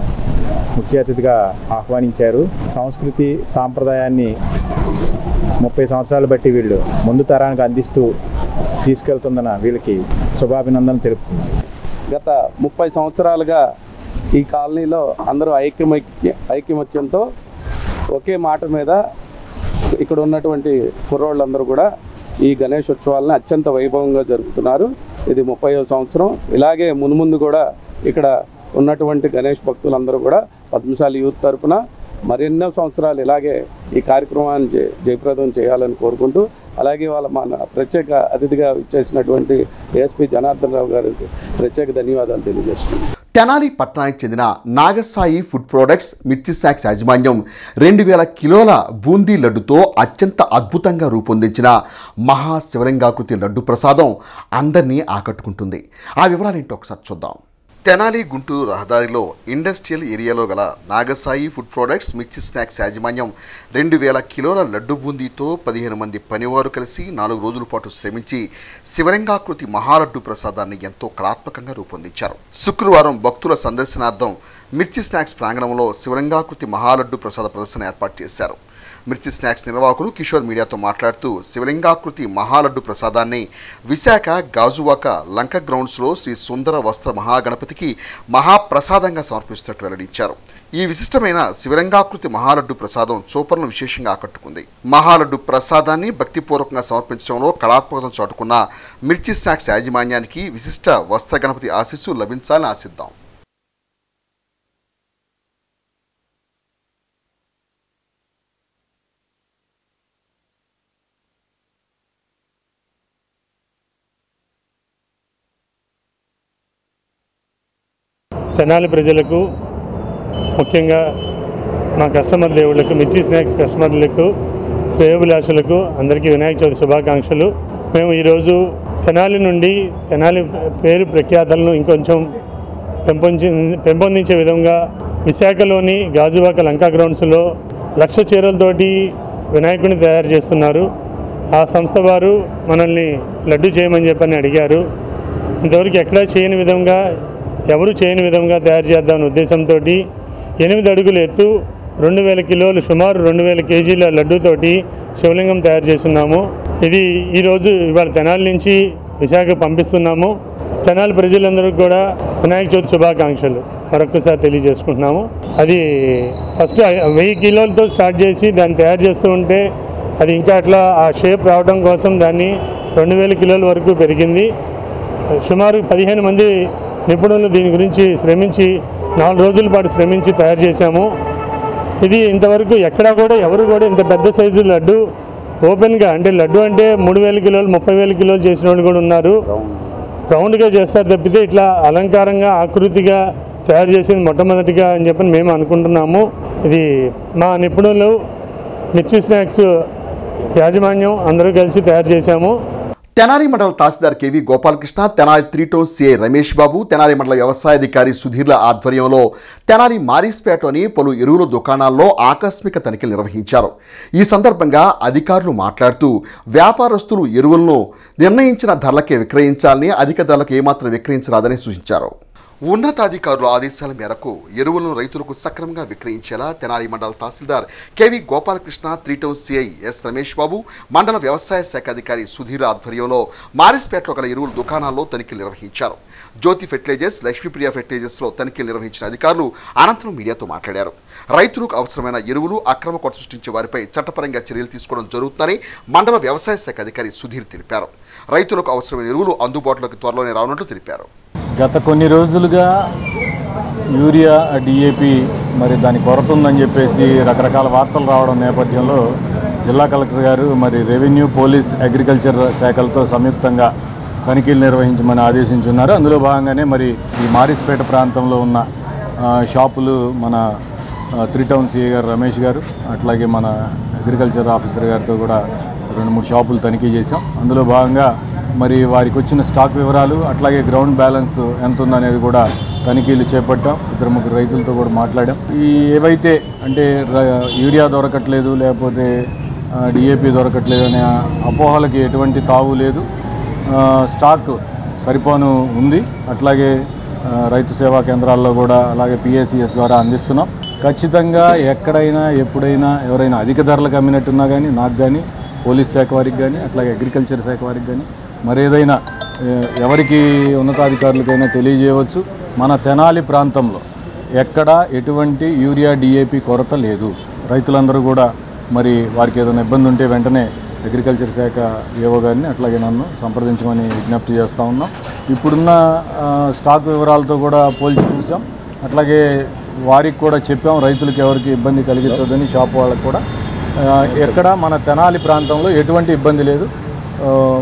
ముఖ్య అతిథిగా ఆహ్వానించారు. సంస్కృతి సాంప్రదాయాన్ని 30 సంవత్సరాలు బట్టి వీళ్ళు ముందు తరానికి అందిస్తూ తీసుకెళ్తుందన్న వీళ్ళకి శుభాభినందనలు తెలుపుతుంది. గత 30 సంవత్సరాలుగా ఈ కాలనీలో అందరూ ఐకమత్యంతో ఒకే మాట మీద ఇక్కడ ఉన్నటువంటి కుర్రోళ్ళందరూ కూడా ఈ గణేష్ ఉత్సవాలను అత్యంత వైభవంగా జరుపుతున్నారు. ఇది 30వ సంవత్సరం. ఇలాగే మున్ముందు కూడా ఇక్కడ ఉన్నటువంటి గణేష్ భక్తులందరూ కూడా పద్మశాలి యూత్ తరఫున మరెన్నో సంవత్సరాలు ఇలాగే ఈ కార్యక్రమాన్ని జయప్రదం చేయాలని కోరుకుంటూ, అలాగే మన ప్రత్యేక అతిథిగా ఇచ్చేసినటువంటి ఏఎస్పీ జనార్దన్ రావు గారికి ప్రత్యేక ధన్యవాదాలు తెలియజేస్తున్నాను. తెనాలి పట్టణానికి చెందిన నాగసాయి ఫుడ్ ప్రొడక్ట్స్ మిర్చి శాక్స్ యాజమాన్యం 2000 కిలోల బూందీ లడ్డుతో అత్యంత అద్భుతంగా రూపొందించిన మహాశివలింగాకృతి లడ్డు ప్రసాదం అందరినీ ఆకట్టుకుంటుంది. ఆ వివరాలేంటో ఒకసారి చూద్దాం. తెనాలి గుంటూరు రహదారిలో ఇండస్ట్రియల్ ఏరియాలో గల నాగసాయి ఫుడ్ ప్రొడక్ట్స్ మిర్చి స్నాక్స్ యాజమాన్యం 2000 కిలోల లడ్డు బూందీతో 15 మంది పనివారు కలిసి 4 రోజుల పాటు శ్రమించి శివలింగాకృతి మహాలడ్డు ప్రసాదాన్ని ఎంతో కళాత్మకంగా రూపొందించారు. శుక్రవారం భక్తుల సందర్శనార్థం మిర్చి స్నాక్స్ ప్రాంగణంలో శివలింగాకృతి మహాలడ్డు ప్రసాద ప్రదర్శన ఏర్పాటు చేశారు. మిర్చి స్నాక్స్ నిర్వాహకులు కిషోర్ మీడియాతో మాట్లాడుతూ శివలింగాకృతి మహాలడ్డు ప్రసాదాన్ని విశాఖ గాజువాక లంక గ్రౌండ్స్లో శ్రీ సుందర వస్త్ర మహాగణపతికి మహాప్రసాదంగా సమర్పిస్తున్నట్టు వెల్లడించారు. ఈ విశిష్టమైన శివలింగాకృతి మహాలడ్డు ప్రసాదం చూపర్లను విశేషంగా ఆకట్టుకుంది. మహాలడ్డు ప్రసాదాన్ని భక్తిపూర్వకంగా సమర్పించడంలో కళాత్మకతను చాటుకున్న మిర్చి స్నాక్స్ యాజమాన్యానికి విశిష్ట వస్త్ర గణపతి ఆశీస్సు లభించాలని ఆశిద్దాం. తెనాలి ప్రజలకు, ముఖ్యంగా మా కస్టమర్ దేవుళ్లకు, మిర్చి స్నాక్స్ కస్టమర్లకు, శ్రేయోభిలాషులకు అందరికీ వినాయక చవితి శుభాకాంక్షలు. మేము ఈరోజు తెనాలి నుండి తెనాలి పేరు ప్రఖ్యాతలను ఇంకొంచెం పెంపొందించే విధంగా విశాఖలోని గాజువాక లంకా గ్రౌండ్స్లో 1,00,000 చీరలతోటి వినాయకుడిని తయారు చేస్తున్నారు. ఆ సంస్థ వారు మనల్ని లడ్డు చేయమని చెప్పని అడిగారు. ఇంతవరకు ఎక్కడా చేయని విధంగా, ఎవరు చేయని విధంగా తయారు చేద్దామనే ఉద్దేశంతో 8 అడుగుల ఎత్తు 2000 కిలోలు, సుమారు 2000 కేజీల లడ్డూతోటి శివలింగం తయారు చేస్తున్నాము. ఇది ఇవాళ తెనాలి నుంచి విశాఖ పంపిస్తున్నాము. తెనాలి ప్రజలందరూ కూడా వినాయక చవితి శుభాకాంక్షలు మరొకసారి తెలియజేసుకుంటున్నాము. అది ఫస్ట్ 1000 కిలోలతో స్టార్ట్ చేసి దాన్ని తయారు చేస్తూ ఉంటే అది ఇంకా అట్లా ఆ షేప్ రావడం కోసం దాన్ని 2000 కిలోల వరకు పెరిగింది. సుమారు 15 మంది నిపుణులు దీని గురించి శ్రమించి 4 రోజుల పాటు శ్రమించి తయారు చేశాము. ఇది ఇంతవరకు ఎక్కడా కూడా ఎవరు కూడా ఇంత పెద్ద సైజు లడ్డు ఓపెన్గా, అంటే లడ్డు అంటే 3000 కిలోలు 30,000 కిలోలు చేసిన వాళ్ళు కూడా ఉన్నారు. రౌండ్గా చేస్తారు తప్పితే ఇట్లా అలంకారంగా ఆకృతిగా తయారు చేసింది మొట్టమొదటిగా అని చెప్పని మేము అనుకుంటున్నాము. ఇది మా నిపుణులు మిర్చి స్నాక్స్ యాజమాన్యం అందరూ కలిసి తయారు చేశాము. తెనాలి మండల తహసీల్దార్ KV Gopalakrishna, Tenali 3 town CI Ramesh Babu, Tenali మండల వ్యవసాయాధికారి సుధీర్ల ఆధ్వర్యంలో తెనాలి మారిస్పేటలోని పలు ఎరువుల దుకాణాల్లో ఆకస్మిక తనిఖీలు నిర్వహించారు. ఈ సందర్భంగా అధికారులు మాట్లాడుతూ వ్యాపారస్తులు ఎరువులను నిర్ణయించిన ధరలకే విక్రయించాలని, అధిక ధరలకు ఏమాత్రం విక్రయించరాదని సూచించారు. ఉన్నతాధికారుల ఆదేశాల మేరకు ఎరువులను రైతులకు సక్రమంగా విక్రయించేలా తెనాలి మండల తహసీల్దార్ KV Gopalakrishna, 3 town CI S Ramesh Babu, మండల వ్యవసాయ శాఖ అధికారి సుధీర్ ఆధ్వర్యంలో మారిస్పేటలో గల ఎరువుల దుకాణాల్లో తనిఖీలు నిర్వహించారు. జ్యోతి ఫెర్టిలైజర్స్, లక్ష్మీప్రియ ఫెర్టిలైజర్స్లో తనిఖీలు నిర్వహించిన అధికారులు అనంతరం మీడియాతో మాట్లాడారు. రైతులకు అవసరమైన ఎరువులు అక్రమ కొరత సృష్టించే వారిపై చట్టపరంగా చర్యలు తీసుకోవడం జరుగుతుందని మండల వ్యవసాయ శాఖ అధికారి సుధీర్ తెలిపారు. రైతులకు అవసరమైన ఎరువులు అందుబాటులోకి త్వరలోనే రానున్నట్లు తెలిపారు. గత కొన్ని రోజులుగా యూరియా, డిఏపి మరి దాని కొరత ఉందని చెప్పేసి రకరకాల వార్తలు రావడం నేపథ్యంలో జిల్లా కలెక్టర్ గారు మరి రెవెన్యూ, పోలీస్, అగ్రికల్చర్ శాఖలతో సంయుక్తంగా తనిఖీలు నిర్వహించమని ఆదేశించున్నారు. అందులో భాగంగానే మరి ఈ మారిస్పేట ప్రాంతంలో ఉన్న షాపులు మన 3 టౌన్ సిఐ గారు రమేష్ గారు, అట్లాగే మన అగ్రికల్చర్ ఆఫీసర్ గారితో కూడా 2-3 షాపులు తనిఖీ చేశాం. అందులో భాగంగా మరి వారికి వచ్చిన స్టాక్ వివరాలు, అట్లాగే గ్రౌండ్ బ్యాలెన్స్ ఎంత ఉందనేది కూడా తనిఖీలు చేపట్టాం. 2-3 రైతులతో కూడా మాట్లాడాం. ఈ ఏవైతే అంటే యూరియా దొరకట్లేదు, లేకపోతే డిఏపి దొరకట్లేదు అనే అపోహలకి ఎటువంటి తావు లేదు. స్టాక్ సరిపోను ఉంది. అట్లాగే రైతు సేవా కేంద్రాల్లో కూడా అలాగే పిఏసిఎస్ ద్వారా అందిస్తున్నాం. ఖచ్చితంగా ఎక్కడైనా ఎప్పుడైనా ఎవరైనా అధిక ధరలకు అమ్మినట్టున్నా కానీ నాకు కానీ, పోలీస్ శాఖ వారికి కానీ, అట్లాగే అగ్రికల్చర్ శాఖ వారికి కానీ మరేదైనా ఎవరికి ఉన్నతాధికారులకైనా తెలియజేయవచ్చు. మన తెనాలి ప్రాంతంలో ఎక్కడ ఎటువంటి యూరియా, డిఏపి కొరత లేదు. రైతులందరూ కూడా మరి వారికి ఏదైనా ఇబ్బంది ఉంటే వెంటనే అగ్రికల్చర్ శాఖ ఏవో గారిని అట్లాగే నన్ను సంప్రదించమని విజ్ఞప్తి చేస్తూ ఉన్నాం. ఇప్పుడున్న స్టాక్ వివరాలతో కూడా పోల్చి చూసాం. అట్లాగే వారికి కూడా చెప్పాం, రైతులకు ఎవరికి ఇబ్బంది కలిగించొద్దని షాప్ వాళ్ళకు కూడా. ఎక్కడ మన తెనాలి ప్రాంతంలో ఎటువంటి ఇబ్బంది లేదు.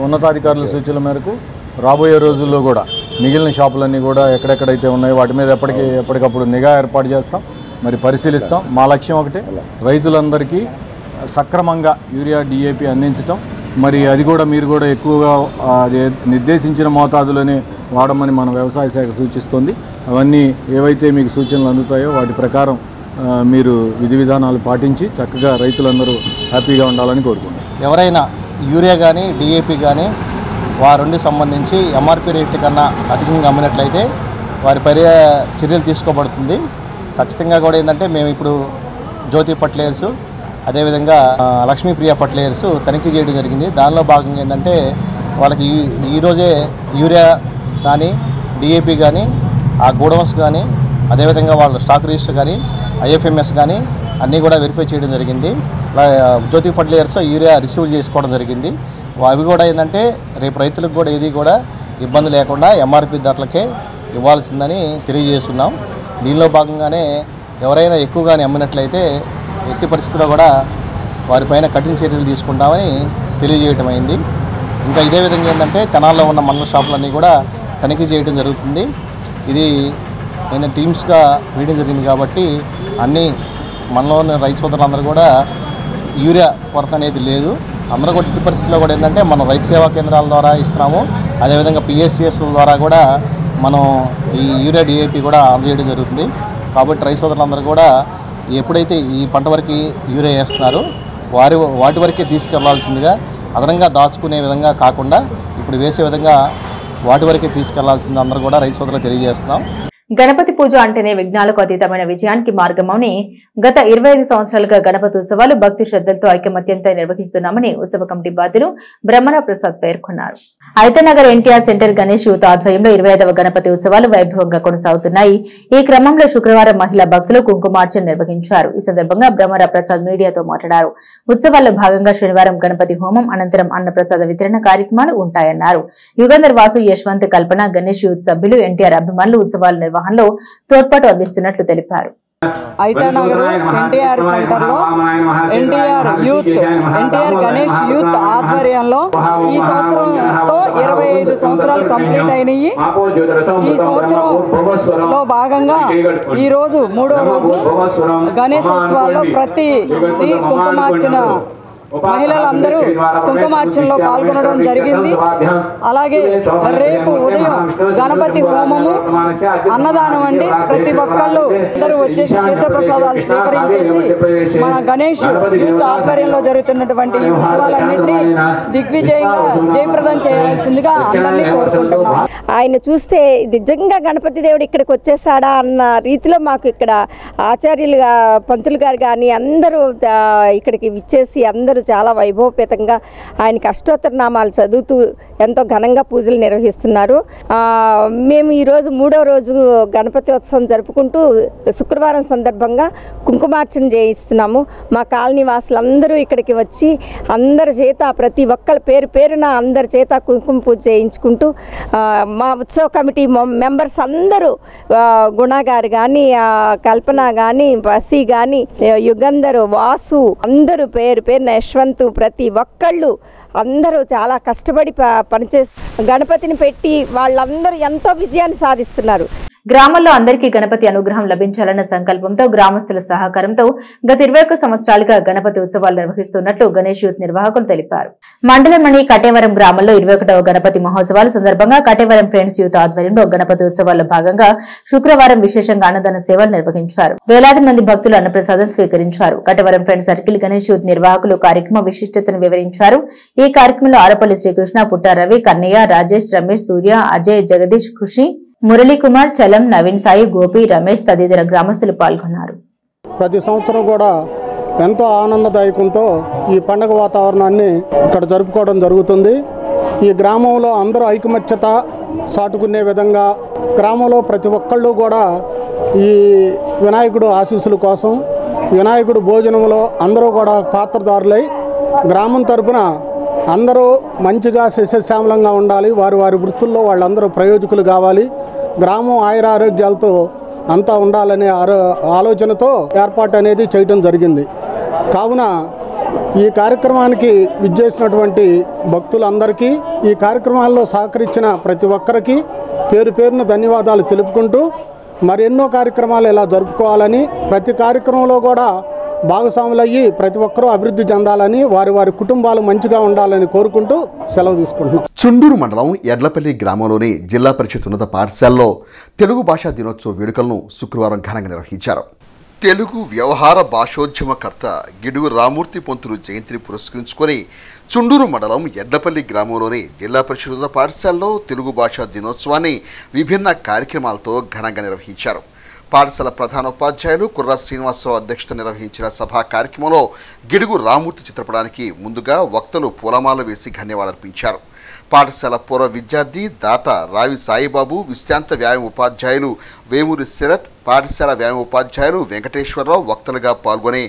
ఉన్నతాధికారుల సూచనల మేరకు రాబోయే రోజుల్లో కూడా మిగిలిన షాపులన్నీ కూడా ఎక్కడెక్కడైతే ఉన్నాయో వాటి మీద ఎప్పటికప్పుడు నిఘా ఏర్పాటు చేస్తాం, మరి పరిశీలిస్తాం. మా లక్ష్యం ఒకటే, రైతులందరికీ సక్రమంగా యూరియా, డిఏపి అందించటం. మరి అది కూడా మీరు కూడా ఎక్కువగా నిర్దేశించిన మోతాదులోనే వాడమని మన వ్యవసాయ శాఖ సూచిస్తుంది. అవన్నీ ఏవైతే మీకు సూచనలు అందుతాయో వాటి ప్రకారం మీరు విధి విధానాలు పాటించి చక్కగా రైతులందరూ హ్యాపీగా ఉండాలని కోరుకుంటున్నాం. ఎవరైనా యూరియా కానీ, డిఏపి కానీ వారి సంబంధించి ఎంఆర్పి రేట్ కన్నా అధికంగా అమ్మినట్లయితే వారిపై చర్యలు తీసుకోబడుతుంది. ఖచ్చితంగా కూడా ఏంటంటే మేము ఇప్పుడు జ్యోతి ఫర్టిలైజర్స్, అదేవిధంగా లక్ష్మీప్రియ ఫర్టిలైజర్స్ తనిఖీ చేయడం జరిగింది. దానిలో భాగంగా ఏంటంటే వాళ్ళకి ఈరోజే యూరియా కానీ, డిఏపి కానీ, ఆ గోడౌన్స్ కానీ, అదేవిధంగా వాళ్ళ స్టాక్ రిజిస్టర్ కానీ, ఐఎఫ్ఎంఎస్ కానీ అన్నీ కూడా వెరిఫై చేయడం జరిగింది. జ్యోతి ఫర్టిలైజర్స్ యూరియా రిసీవ్ చేసుకోవడం జరిగింది. అవి కూడా ఏంటంటే రేపు రైతులకు కూడా ఏది కూడా ఇబ్బంది లేకుండా ఎంఆర్పి ధరలకే ఇవ్వాల్సిందని తెలియజేస్తున్నాం. దీనిలో భాగంగానే ఎవరైనా ఎక్కువగానే అమ్మినట్లయితే ఎట్టి పరిస్థితుల్లో కూడా వారిపైన కఠిన చర్యలు తీసుకుంటామని తెలియజేయటం అయింది. ఇంకా ఇదే విధంగా ఏంటంటే తెనాల్లో ఉన్న మండల షాపులన్నీ కూడా తనిఖీ చేయడం జరుగుతుంది. ఇది నేను టీమ్స్గా వేయడం జరిగింది కాబట్టి అన్నీ మనలోని రైతు సోదరులందరూ కూడా యూరియా కొరత అనేది లేదు. అందరూ కూడా ఇట్టి పరిస్థితుల్లో కూడా ఏంటంటే మనం రైతు సేవా కేంద్రాల ద్వారా ఇస్తున్నాము. అదేవిధంగా పిఎస్సిఎస్ ద్వారా కూడా మనం ఈ యూరియా, డిఏపి కూడా అందజేయడం జరుగుతుంది. కాబట్టి రైతు సోదరులందరూ కూడా ఎప్పుడైతే ఈ పంట వరకు యూరియా వేస్తున్నారో వాటి వరకే తీసుకెళ్లాల్సిందిగా, అదనంగా దాచుకునే విధంగా కాకుండా ఇప్పుడు వేసే విధంగా వాటి వరకే తీసుకెళ్లాల్సింది అందరూ కూడా రైతు సోదరులు తెలియజేస్తున్నాం. గణపతి పూజ అంటేనే విఘ్నాలకు అతీతమైన విజయానికి మార్గమని గత 25 సంవత్సరాలుగా గణపతి ఉత్సవాలు భక్తి శ్రద్ధలతో ఐకమత్యంతో నిర్వహిస్తున్నామని ఉత్సవ కమిటీ బాధ్యులు బ్రహ్మరావు ప్రసాద్ పేర్కొన్నారు. ఐతనగర్ ఎన్టీఆర్ సెంటర్ గణేష్ యూత్ ఆధ్వర్యంలో 25వ గణపతి ఉత్సవాలు వైభవంగా కొనసాగుతున్నాయి. ఈ క్రమంలో శుక్రవారం మహిళా భక్తులు కుంకుమార్చన నిర్వహించారు. ఈ సందర్భంగా బ్రహ్మరావు ప్రసాద్ మీడియాతో మాట్లాడారు. ఉత్సవాల్లో భాగంగా శనివారం గణపతి హోమం అనంతరం అన్నప్రసాద వితరణ కార్యక్రమాలు ఉంటాయన్నారు. యుగంధర్ వాసు, యశ్వంత్, కల్పన, గణేష్ యూత్ సభ్యులు, ఎన్టీఆర్ అభిమానులు ఉత్సవాల నిర్వహణలో తోడ్పాటు అందిస్తున్నట్లు తెలిపారు. ఐతనగర్ ఎన్టీఆర్ సెంటర్లో ఎన్టీఆర్ గణేష్ యూత్ ఆధ్వర్యంలో ఈ సంవత్సరంతో 25 సంవత్సరాలు కంప్లీట్ అయినాయి. ఈ సంవత్సరంలో భాగంగా ఈరోజు 3వ రోజు గణేష్ ఉత్సవాల్లో ప్రతి కుంకుమార్చన మహిళలందరూ కుంకుమార్చనలో పాల్గొనడం జరిగింది. అలాగే రేపు ఉదయం గణపతి హోమము, అన్నదానం అండి. ప్రతి ఒక్కళ్ళు అందరూ వచ్చేసి తీర్థప్రసాదాలు స్వీకరించేసి మన గణేష్ యూత్ ఆధ్వర్యంలో జరుగుతున్నటువంటి ఈ ఉత్సవాలన్నింటినీ దిగ్విజయంగా జయప్రదం చేయాల్సిందిగా అందరినీ కోరుకుంటున్నాం. ఆయన చూస్తే నిజంగా గణపతి దేవుడు ఇక్కడికి వచ్చేసాడా అన్న రీతిలో మాకు ఇక్కడ ఆచార్యులుగా పంతులు గారు కానీ అందరూ ఇక్కడికి విచ్చేసి అందరూ చాలా వైభవపేతంగా ఆయనకి అష్టోత్తర నామాలు చదువుతూ ఎంతో ఘనంగా పూజలు నిర్వహిస్తున్నారు. మేము ఈరోజు 3వ రోజు గణపతి ఉత్సవం జరుపుకుంటూ శుక్రవారం సందర్భంగా కుంకుమార్చన చేయిస్తున్నాము. మా కాలనీ వాసులందరూ ఇక్కడికి వచ్చి అందరి చేత ప్రతి ఒక్కరి పేరు పేరున అందరి చేత కుంకుమ పూజ చేయించుకుంటూ మా ఉత్సవ కమిటీ మెంబర్స్ అందరూ గుణ గారు కానీ, కల్పన కానీ, బసి కానీ, యుగంధరు, వాసు అందరూ పేరు పేరున యశ్వంత్ ప్రతి ఒక్కళ్ళు అందరూ చాలా కష్టపడి పనిచేస్తూ గణపతిని పెట్టి వాళ్ళందరూ ఎంతో విజయాన్ని సాధిస్తున్నారు. గ్రామంలో అందరికీ గణపతి అనుగ్రహం లభించాలన్న సంకల్పంతో గ్రామస్తుల సహకారంతో గత 21 సంవత్సరాలుగా గణపతి ఉత్సవాలు నిర్వహిస్తున్నట్లు గణేష్ యూత్ నిర్వాహకులు తెలిపారు. మండలంలోని కటేవరం గ్రామంలో 21వ గణపతి మహోత్సవాల సందర్భంగా కటేవరం ఫ్రెండ్స్ యూత్ ఆధ్వర్యంలో గణపతి ఉత్సవాల్లో భాగంగా శుక్రవారం విశేషంగా అన్నదాన సేవలు నిర్వహించారు. వేలాది మంది భక్తులు అన్నప్రసాదం స్వీకరించారు. Katevaram friends circle Ganesh youth నిర్వాహకులు కార్యక్రమ విశిష్టతను వివరించారు. ఈ కార్యక్రమంలో ఆరపల్లి శ్రీకృష్ణ, పుట్టారవి, కన్నయ్య, రాజేష్, రమేష్, సూర్య, అజయ్, జగదీష్, ఖుషి, మురళీ కుమార్, చలం, నవీన్ సాయి, గోపి, రమేష్ తదితర గ్రామస్తులు పాల్గొన్నారు. ప్రతి సంవత్సరం కూడా ఎంతో ఆనందదాయకంతో ఈ పండుగ వాతావరణాన్ని ఇక్కడ జరుపుకోవడం జరుగుతుంది. ఈ గ్రామంలో అందరూ ఐకమత్యత చాటుకునే విధంగా గ్రామంలో ప్రతి ఒక్కళ్ళు కూడా ఈ వినాయకుడు ఆశీస్సుల కోసం వినాయకుడు భోజనంలో అందరూ కూడా పాత్రదారులై గ్రామం తరపున అందరూ మంచిగా సస్యశ్యామలంగా ఉండాలి, వారి వారి వృత్తుల్లో వాళ్ళందరూ ప్రయోజకులు కావాలి, గ్రామం ఆయురారోగ్యాలతో అంతా ఉండాలనే ఆలోచనతో ఏర్పాటు అనేది చేయడం జరిగింది. కావున ఈ కార్యక్రమానికి విచ్చేసినటువంటి భక్తులందరికీ, ఈ కార్యక్రమాల్లో సహకరించిన ప్రతి ఒక్కరికి పేరు పేరున ధన్యవాదాలు తెలుపుకుంటూ మరెన్నో కార్యక్రమాలు ఇలా జరుపుకోవాలని, ప్రతి కార్యక్రమంలో కూడా భాగస్వాములయ్యి ప్రతి ఒక్కరూ అభివృద్ధి చెందాలని, వారి వారి కుటుంబాలు మంచిగా ఉండాలని కోరుకుంటూ సెలవు తీసుకుంటున్నాం. చుండూరు మండలం ఎడ్లపల్లి గ్రామంలోని జిల్లా పరిషత్ ఉన్నత పాఠశాలలో తెలుగు భాషా దినోత్సవ వేడుకలను శుక్రవారం ఘనంగా నిర్వహించారు. తెలుగు వ్యవహార భాషోద్యమకర్త గిడుగు రామూర్తి పంతులు జయంతిని పురస్కరించుకొని చుండూరు మండలం ఎడ్లపల్లి గ్రామంలోని జిల్లా పరిషత్ ఉన్నత పాఠశాలలో తెలుగు భాషా దినోత్సవాన్ని విభిన్న కార్యక్రమాలతో ఘనంగా నిర్వహించారు. పాఠశాల ప్రధానోపాధ్యాయులు కుర్రా శ్రీనివాసరావు అధ్యక్షత నిర్వహించిన సభా కార్యక్రమంలో గిడుగు రామూర్తి చిత్రపటానికి ముందుగా వక్తలు పూలమాల వేసి ధన్యవాదాలర్పించారు. పాఠశాల పూర్వ విద్యార్థి దాత రావి సాయిబాబు, విశ్రాంత వ్యాయామ ఉపాధ్యాయులు వేమూరి శరత్, పాఠశాల వ్యాయామ ఉపాధ్యాయులు వెంకటేశ్వరరావు వక్తలుగా పాల్గొని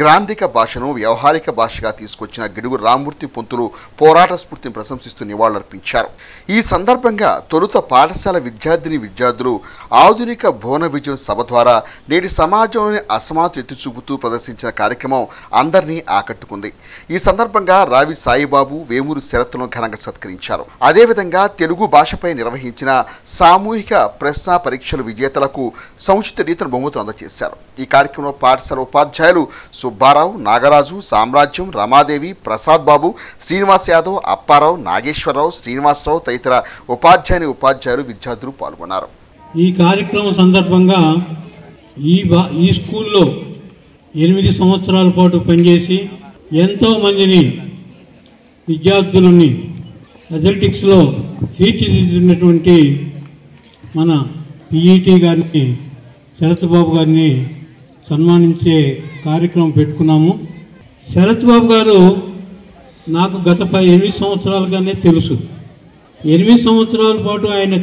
గ్రాంధిక భాషను వ్యవహారిక భాషగా తీసుకొచ్చిన గిడుగు రామూర్తి పంతులు పోరాట స్ఫూర్తిని ప్రశంసిస్తూ నివాళులర్పించారు. ఈ సందర్భంగా తొలుత పాఠశాల విద్యార్థులు ఆధునిక భువన విజయం సభ ద్వారా నేటి సమాజంలోని అసమానతలు ఎత్తి చూపుతూ ప్రదర్శించిన కార్యక్రమం అందరినీ ఆకట్టుకుంది. ఈ సందర్భంగా రావి సాయిబాబు, వేమూరి శరత్ను ఘనంగా సత్కరించారు. అదేవిధంగా తెలుగు భాషపై నిర్వహించిన సామూహిక ప్రశ్న పరీక్షల విజేతలకు సముచిత రీతిని బహుమతులు అందజేశారు. ఈ కార్యక్రమంలో పాఠశాల ఉపాధ్యాయులు సుబ్బారావు, నాగరాజు, సామ్రాజ్యం, రమాదేవి, ప్రసాద్ బాబు, శ్రీనివాస్ యాదవ్, అప్పారావు, నాగేశ్వరరావు, శ్రీనివాసరావు తదితర ఉపాధ్యాయులు విద్యార్థులు పాల్గొన్నారు. ఈ కార్యక్రమం సందర్భంగా ఈ స్కూల్లో 8 సంవత్సరాల పాటు పనిచేసి ఎంతో మందిని విద్యార్థులని అథ్లెటిక్స్లో తీర్చిదిద్దినటువంటి మన పిఈటి గారిని, శరత్ బాబు గారిని సన్మానించే కార్యక్రమం పెట్టుకున్నాము. శరత్ బాబు గారు నాకు గత 8 సంవత్సరాలుగానే తెలుసు. 8 సంవత్సరాల పాటు ఆయన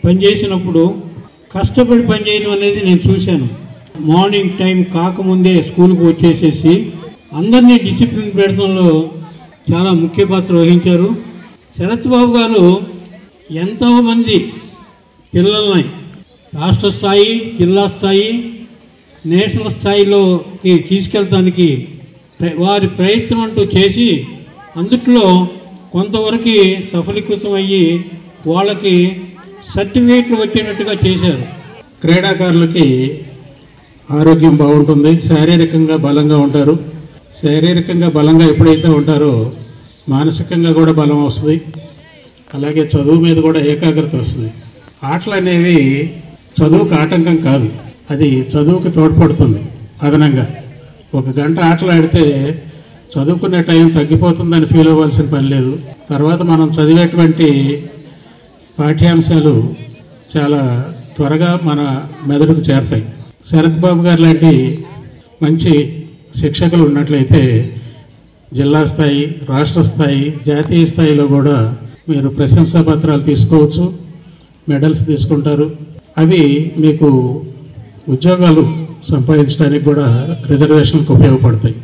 పనిచేసినప్పుడు కష్టపడి పనిచేయడం అనేది నేను చూశాను. మార్నింగ్ టైం కాకముందే స్కూల్కి వచ్చేసేసి అందరినీ డిసిప్లిన్ పెడతంలో చాలా ముఖ్య పాత్ర వహించారు. శరత్ బాబు గారు ఎంతోమంది పిల్లల్ని రాష్ట్ర స్థాయి, జిల్లా స్థాయి, నేషనల్ స్థాయిలోకి తీసుకెళ్ళడానికి వారి ప్రయత్నం అంటూ చేసి అందుట్లో కొంతవరకు సఫలీకృతం అయ్యి వాళ్ళకి సర్టిఫికేట్లు వచ్చేటట్టుగా చేశారు. క్రీడాకారులకి ఆరోగ్యం బాగుంటుంది, శారీరకంగా బలంగా ఉంటారు. శారీరకంగా బలంగా ఎప్పుడైతే ఉంటారో మానసికంగా కూడా బలం వస్తుంది, అలాగే చదువు మీద కూడా ఏకాగ్రత వస్తుంది. ఆటలు అనేవి చదువుకు ఆటంకం కాదు, అది చదువుకు తోడ్పడుతుంది. అదనంగా 1 గంట ఆటలు ఆడితే చదువుకునే టైం తగ్గిపోతుందని ఫీల్ అవ్వాల్సిన పని లేదు. తర్వాత మనం చదివేటువంటి పాఠ్యాంశాలు చాలా త్వరగా మన మెదడుకు చేరతాయి. శరత్ బాబు గారు లాంటి మంచి శిక్షకులు ఉన్నట్లయితే జిల్లా స్థాయి, రాష్ట్ర స్థాయి, జాతీయ స్థాయిలో కూడా మీరు ప్రశంసా పత్రాలు తీసుకోవచ్చు, మెడల్స్ తీసుకుంటారు. అవి మీకు ఉద్యోగాలు సంపాదించడానికి కూడా రిజర్వేషన్కి ఉపయోగపడతాయి.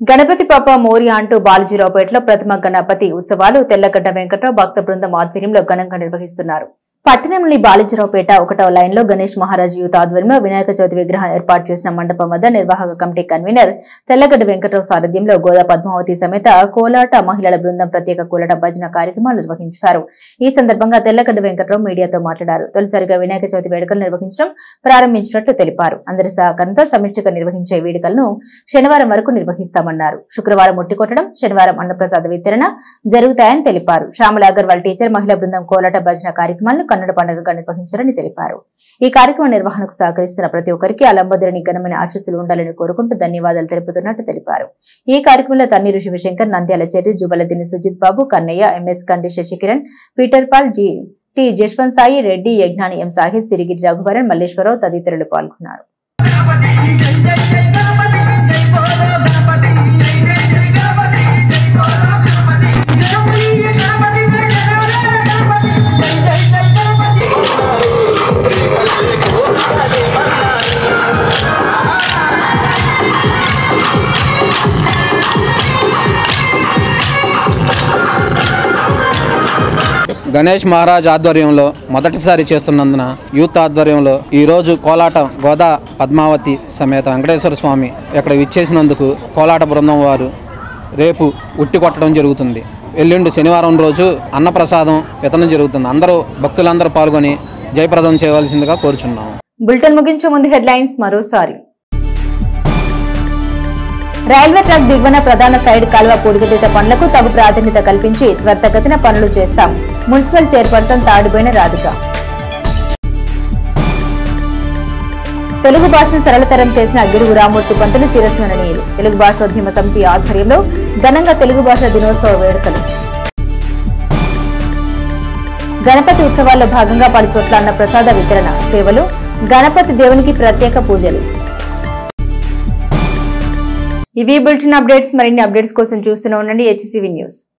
గణపతి పాప మోరియా అంటూ బాలజీరావుపేటలో ప్రథమ గణపతి ఉత్సవాలు తెల్లగడ్డ వెంకట్రావు భక్త బృందం ఆధ్వర్యంలో ఘనంగా నిర్వహిస్తున్నారు. పట్టణంలోని బాలజీరావుపేట 1వ లైన్లో గణేష్ మహారాజ్ యూత్ ఆధ్వర్యంలో వినాయక చవితి విగ్రహం ఏర్పాటు చేసిన మండపం వద్ద నిర్వాహక కమిటీ కన్వీనర్ తెల్లగడ్డ వెంకట్రావు సారథ్యంలో గోదా పద్మావతి సమేత కోలాట మహిళల బృందం ప్రత్యేక కోలాట భజన కార్యక్రమాలు నిర్వహించారు. ఈ సందర్భంగా తెల్లగడ్డ వెంకట్రావు మీడియాతో మాట్లాడారు. తొలిసారిగా వినాయక చవితి వేడుకలు నిర్వహించడం ప్రారంభించినట్లు తెలిపారు. అందరి సహకారంతో సమిష్టిగా నిర్వహించే వేడుకలను శనివారం వరకు నిర్వహిస్తామన్నారు. శుక్రవారం ముట్టికొట్టడం, శనివారం అన్నప్రసాద వితరణ జరుగుతాయని తెలిపారు. శ్యామల అగర్వాల్ టీచర్ మహిళా బృందం కోలాట భజన కార్యక్రమాలను కన్నడ పండుగగా నిర్వహించారని తెలిపారు. ఈ కార్యక్రమ నిర్వహణకు సహకరిస్తున్న ప్రతి ఒక్కరికి ఆ లంబోదరుని ఘనమైన ఆశీస్సులు ఉండాలని కోరుకుంటూ ధన్యవాదాలు తెలుపుతున్నట్టు తెలిపారు. ఈ కార్యక్రమంలో తన్నీరు శివశంకర్, నంద్యాల చెర్రి, జుబలదిని Sujith Babu, Kannaiah, MS Kandi Sasikiran, Peter Paul, T Jaswanth Sai Reddy, Yajnani M Sahid, Sirigiri Raghuvaran, Malleswararao తదితరులు పాల్గొన్నారు. గణేష్ మహారాజ్ ఆధ్వర్యంలో మొదటిసారి చేస్తున్నందున యూత్ ఆధ్వర్యంలో ఈరోజు కోలాటం గోదా పద్మావతి సమేత వెంకటేశ్వర స్వామి ఇక్కడ విచ్చేసినందుకు కోలాట బృందం వారు రేపు ఉట్టి కొట్టడం జరుగుతుంది. ఎల్లుండి శనివారం రోజు అన్నప్రసాదం వితరణ జరుగుతుంది. అందరూ భక్తులందరూ పాల్గొని జయప్రదం చేయవలసిందిగా కోరుచున్నాము. బులెటిన్ ముగించే ముందు హెడ్లైన్స్ మరోసారి. రైల్వే ట్రాక్ దిగువన ప్రధాన సైడ్ కాలువ పూడికతీత పనులకు తగు ప్రాధాన్యత కల్పించి త్వరితగతిన పనులు చేస్తాం. Municipal chairperson Taduboina Radhika. తెలుగు భాషను సరళతరం చేసిన గిడుగు రామూర్తి పంతులు చిరస్మరణీయులు. తెలుగు భాషోద్యమ సమితి ఆధ్వర్యంలో ఘనంగా తెలుగు భాష దినోత్సవ వేడుకలు. గణపతి ఉత్సవాల్లో భాగంగా పలు చోట్ల అన్న ప్రసాద వితరణ సేవలు, గణపతి దేవునికి ప్రత్యేక పూజలు. ఇవి బులెటిన్ అప్డేట్స్. మరిన్ని అప్డేట్స్ కోసం చూస్తూనే ఉండండి HCV న్యూస్.